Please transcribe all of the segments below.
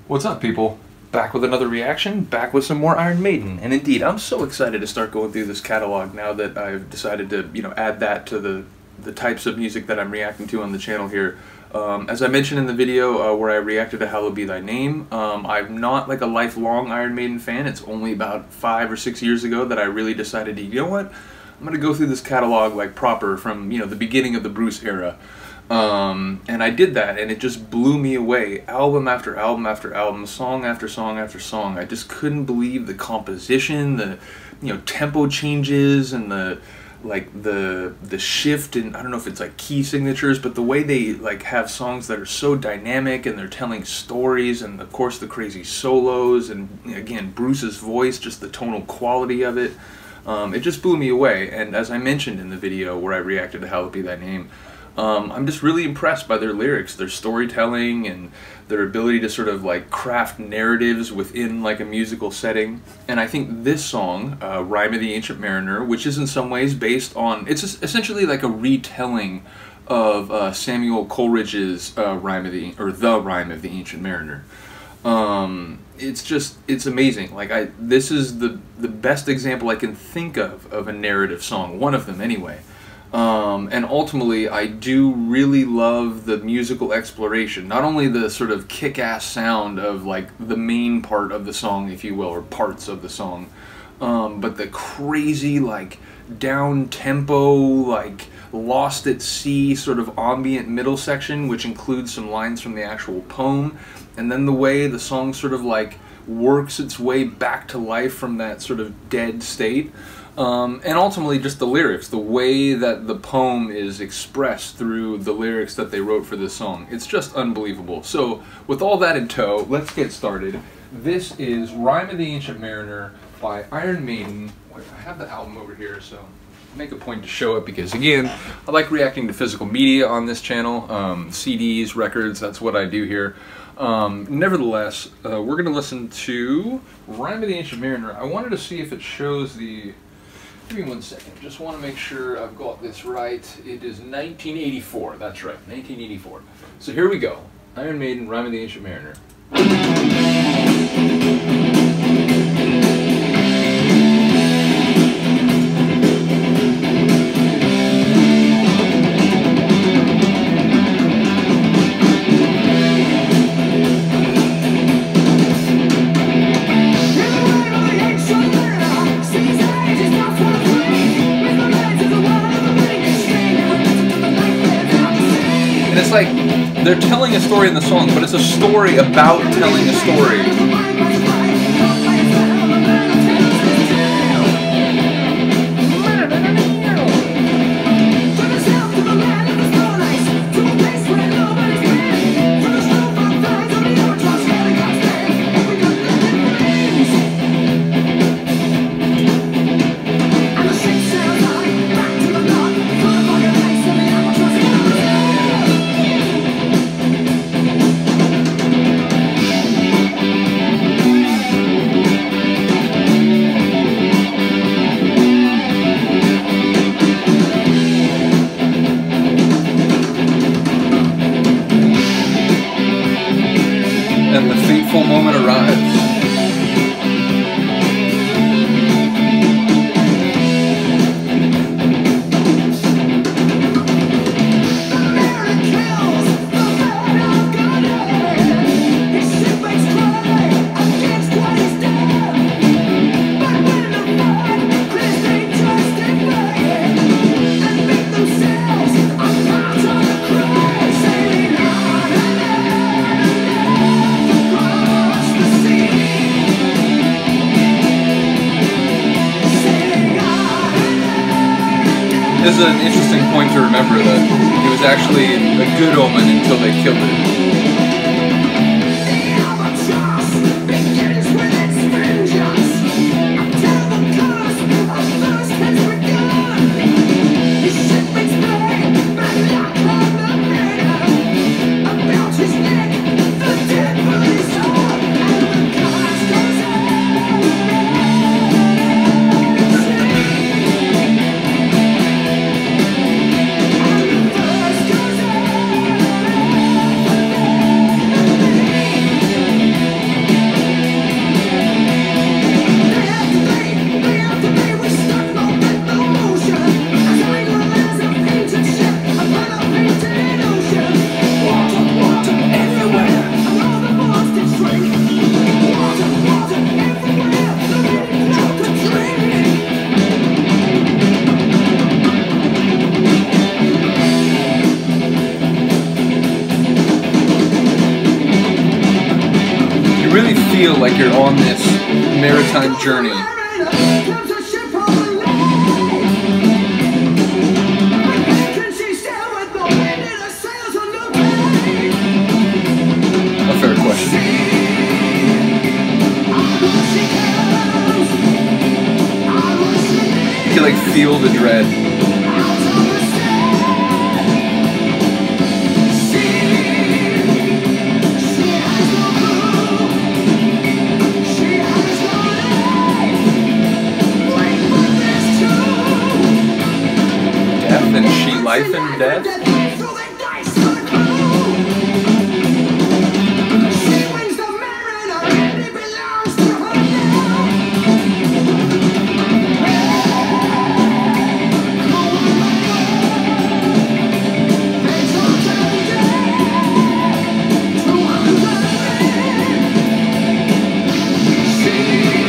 What's up, people? Back with another reaction, back with some more Iron Maiden. And indeed, I'm so excited to start going through this catalog now that I've decided to, add that to the types of music that I'm reacting to on the channel here. As I mentioned in the video where I reacted to Hallowed Be Thy Name, I'm not like a lifelong Iron Maiden fan. It's only about 5 or 6 years ago that I really decided to, you know what, I'm going to go through this catalog like proper from, the beginning of the Bruce era. And I did that, and it just blew me away. Album after album after album, song after song after song. I just couldn't believe the composition, the tempo changes, and the shift, and I don't know if it's like key signatures, but the way they have songs that are so dynamic and they're telling stories, and of course the crazy solos, and again Bruce's voice, just the tonal quality of it. It just blew me away. And as I mentioned in the video where I reacted to Hallowed Be Thy Name, I'm just really impressed by their lyrics, their storytelling, and their ability to sort of craft narratives within a musical setting. And I think this song, Rime of the Ancient Mariner, which is in some ways based on, it's essentially like a retelling of Samuel Coleridge's Rime of the Ancient Mariner. It's amazing. This is the best example I can think of a narrative song, one of them anyway. And ultimately, I do really love the musical exploration. Not only the sort of kick-ass sound of the main part of the song, if you will, or parts of the song, but the crazy down-tempo, lost at sea sort of ambient middle section, which includes some lines from the actual poem, and then the way the song sort of works its way back to life from that sort of dead state. And ultimately just the lyrics, the way that the poem is expressed through the lyrics that they wrote for this song. It's just unbelievable. So with all that in tow, let's get started. This is Rime of the Ancient Mariner by Iron Maiden. I have the album over here, so make a point to show it because, again, I like reacting to physical media on this channel. CDs, records, that's what I do here. Nevertheless, we're going to listen to Rime of the Ancient Mariner. I wanted to see if it shows the... Give me 1 second. Just want to make sure I've got this right. It is 1984. That's right, 1984. So here we go. Iron Maiden, Rime of the Ancient Mariner. It's like they're telling a story in the song, but it's a story about telling a story. And the fateful moment arrives. This is an interesting point to remember that it was actually a good omen until they killed it. feel like you're on this maritime journey. A fair question. You can like feel the dread. Life and death?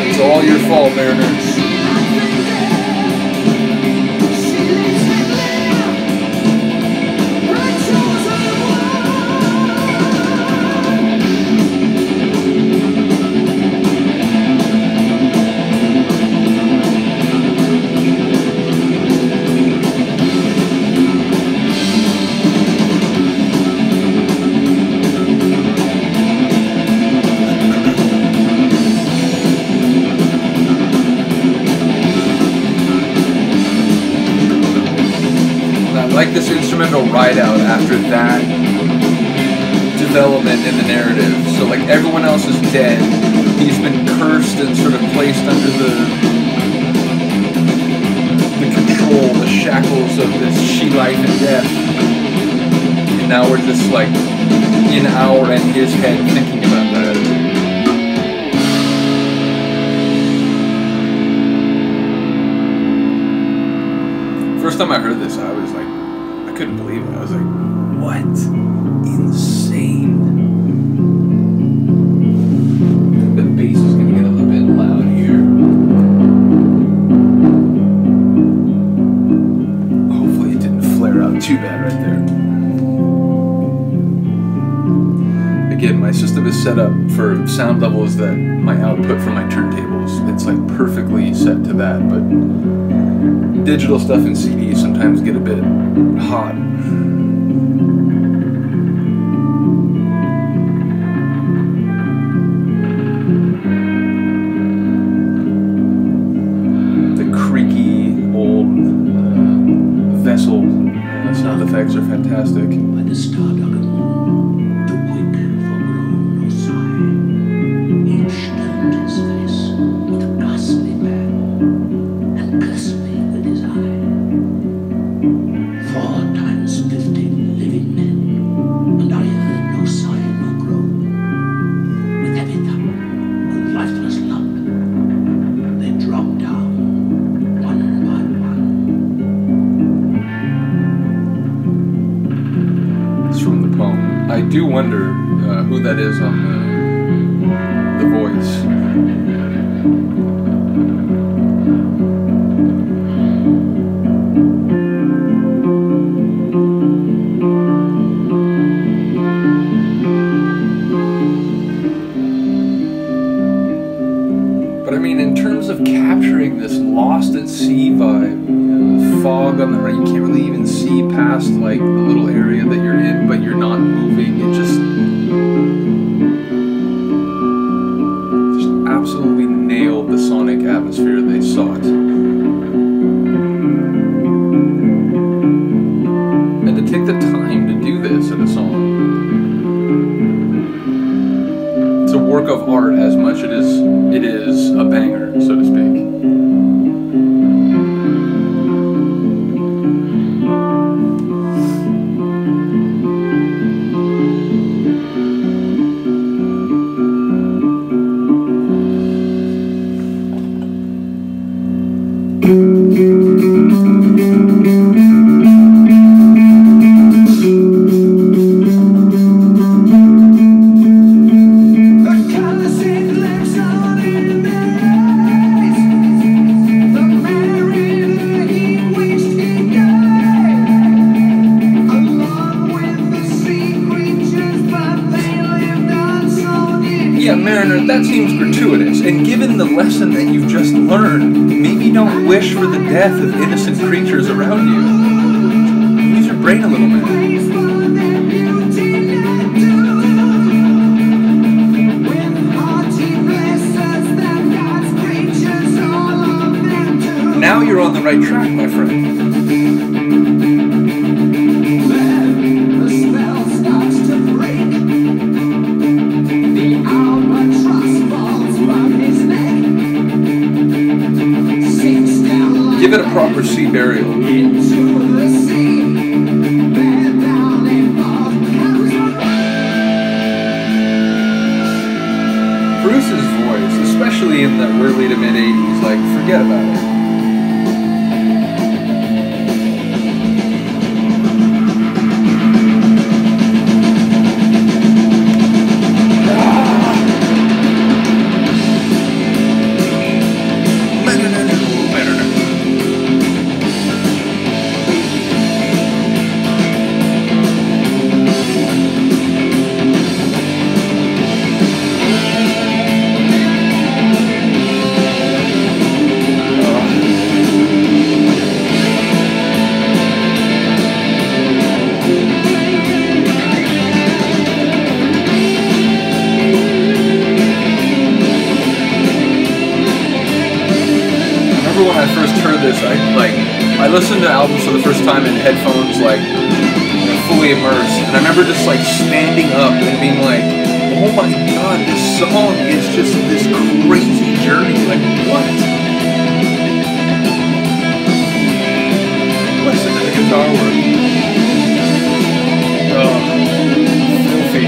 It's all your fault, Mariners. Like this instrumental ride out after that development in the narrative. So like everyone else is dead. He's been cursed and sort of placed under the control, the shackles of this she life and death. And now we're just like in our and his head thinking about that. First time I heard this, I was like, I couldn't believe it. I was like, what? Insane. The bass is going to get a little bit loud here. Hopefully it didn't flare out too bad right there. Again, my system is set up for sound levels that my output from my turntables. It's like perfectly set to that, but digital stuff and CDs sometimes get a bit hot. The creaky old vessel sound effects are fantastic. By the star-duggered moon, too quick for groan or sigh, each turned his face with a ghastly man, and cursed me with his eye. 4 times 15 living men, and I heard no sigh nor groan. With every thump, a lifeless lump, they dropped down, one by one. It's from the poem. I do wonder who that is on the voice. But I mean, in terms of capturing this lost at sea vibe, the fog on the right, you can't really even see past like the little area that you're in, but you're not moving. It just absolutely nailed the sonic atmosphere they sought. And to take the time to do this in a song. It's a work of art as much as it is a banger, so to speak. yeah, Mariner, that seems gratuitous. And given the lesson that you've just learned, maybe don't wish for the death of innocent creatures around you. Use your brain a little bit. Now you're on the right track, my friend. Give it a proper sea burial. Bruce's voice, especially in the early to mid 80s, like, forget about it. I listened to albums for the first time in headphones, like, fully immersed, and I remember just, like, standing up and being like, oh my god, this song is just this crazy journey, like, what? Listen to the guitar work. Oh, filthy.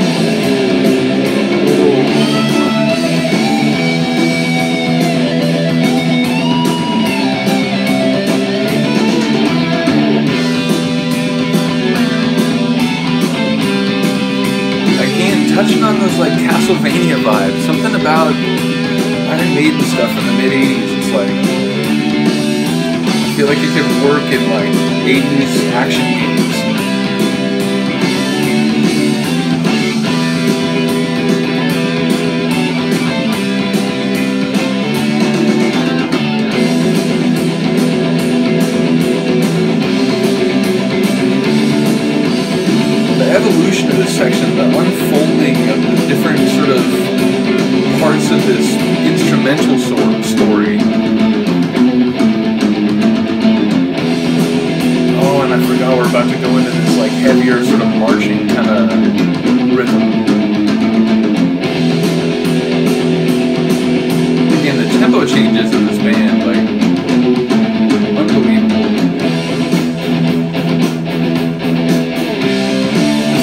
Touching on those, like, Castlevania vibes, something about Iron Maiden stuff in the mid-80s, it's like, I feel like it could work in, like, 80s action games. Evolution of this section, the unfolding of the different sort of parts of this instrumental story. Oh, and I forgot we're about to go into this, like, heavier sort of marching kind of rhythm. Again, the tempo changes of this band, like, unbelievable.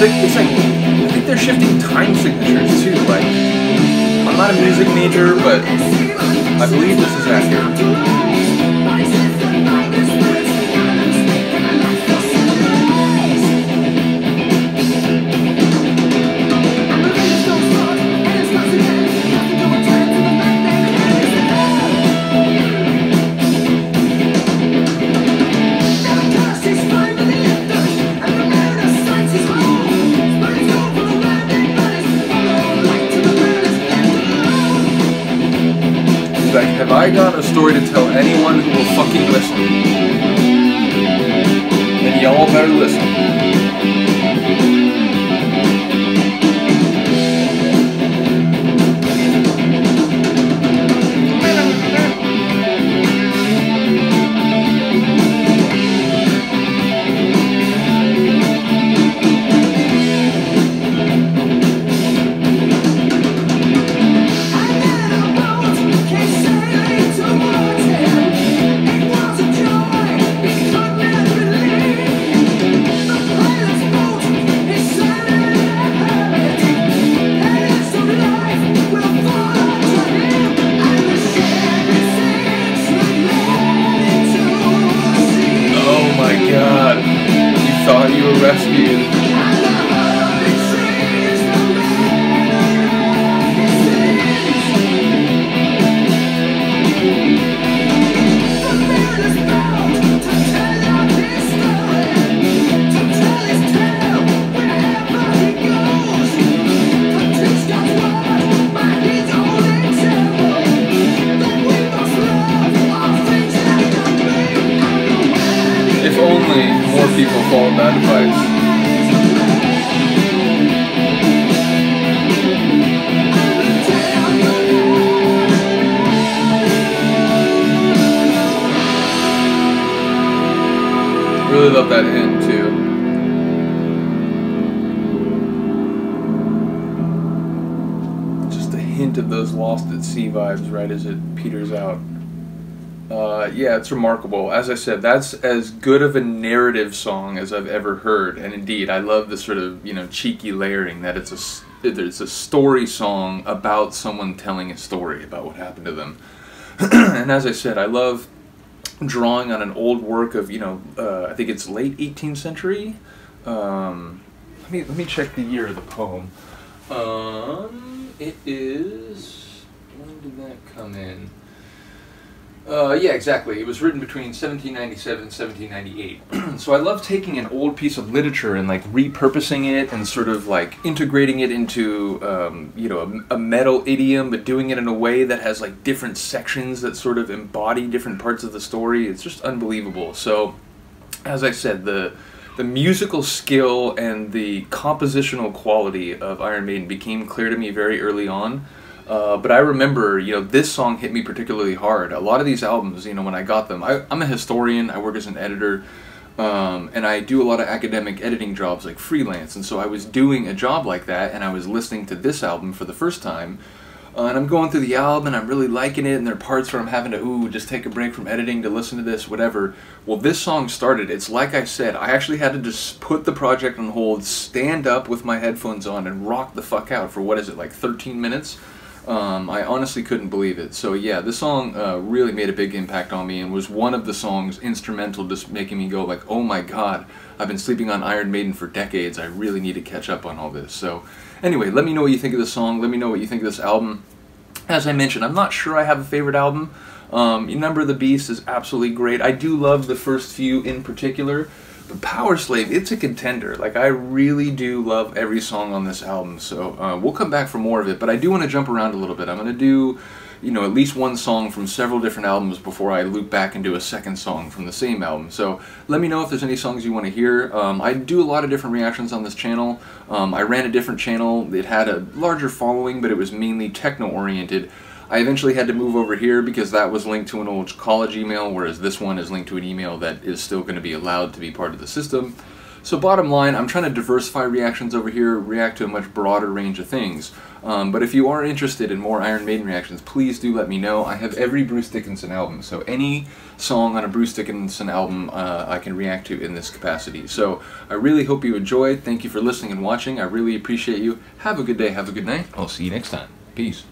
It's like, I think they're shifting time signatures too, like, I'm not a music major, but I believe this is accurate. Have I got a story to tell anyone who will fucking listen? Then y'all better listen. about that end too. Just a hint of those Lost at Sea vibes right as it peters out. Yeah, it's remarkable. As I said, that's as good of a narrative song as I've ever heard, and indeed, I love the sort of, you know, cheeky layering that it's a story song about someone telling a story about what happened to them. And as I said, I love drawing on an old work of, you know, I think it's late 18th century. Let me check the year of the poem. It is, when did that come in? Yeah, exactly. It was written between 1797 and 1798. So I love taking an old piece of literature and like repurposing it and sort of like integrating it into, you know, a metal idiom, but doing it in a way that has like different sections that sort of embody different parts of the story. It's just unbelievable. So, as I said, the musical skill and the compositional quality of Iron Maiden became clear to me very early on. But I remember, you know, this song hit me particularly hard. A lot of these albums, you know, when I got them, I'm a historian, I work as an editor, and I do a lot of academic editing jobs like freelance, and so I was doing a job like that, and I was listening to this album for the first time, and I'm going through the album, and I'm really liking it, and there are parts where I'm having to, just take a break from editing to listen to this, whatever. Well, this song started, it's like I said, I actually had to just put the project on hold, stand up with my headphones on, and rock the fuck out for, what is it, like 13 minutes? I honestly couldn't believe it. So yeah, this song really made a big impact on me and was one of the songs instrumental just making me go like, oh my god, I've been sleeping on Iron Maiden for decades, I really need to catch up on all this. So anyway, let me know what you think of this song, let me know what you think of this album. As I mentioned, I'm not sure I have a favorite album. Number of the Beast is absolutely great. I do love the first few in particular. But Power Slave, it's a contender. Like, I really do love every song on this album, so we'll come back for more of it, but I do want to jump around a little bit. I'm going to do, you know, at least one song from several different albums before I loop back and do a second song from the same album. So let me know if there's any songs you want to hear. I do a lot of different reactions on this channel. I ran a different channel. It had a larger following, but it was mainly techno-oriented. I eventually had to move over here because that was linked to an old college email, whereas this one is linked to an email that is still going to be allowed to be part of the system. So bottom line, I'm trying to diversify reactions over here, react to a much broader range of things. But if you are interested in more Iron Maiden reactions, please do let me know. I have every Bruce Dickinson album, so any song on a Bruce Dickinson album I can react to in this capacity. So I really hope you enjoyed. Thank you for listening and watching. I really appreciate you. Have a good day, have a good night. I'll see you next time. Peace.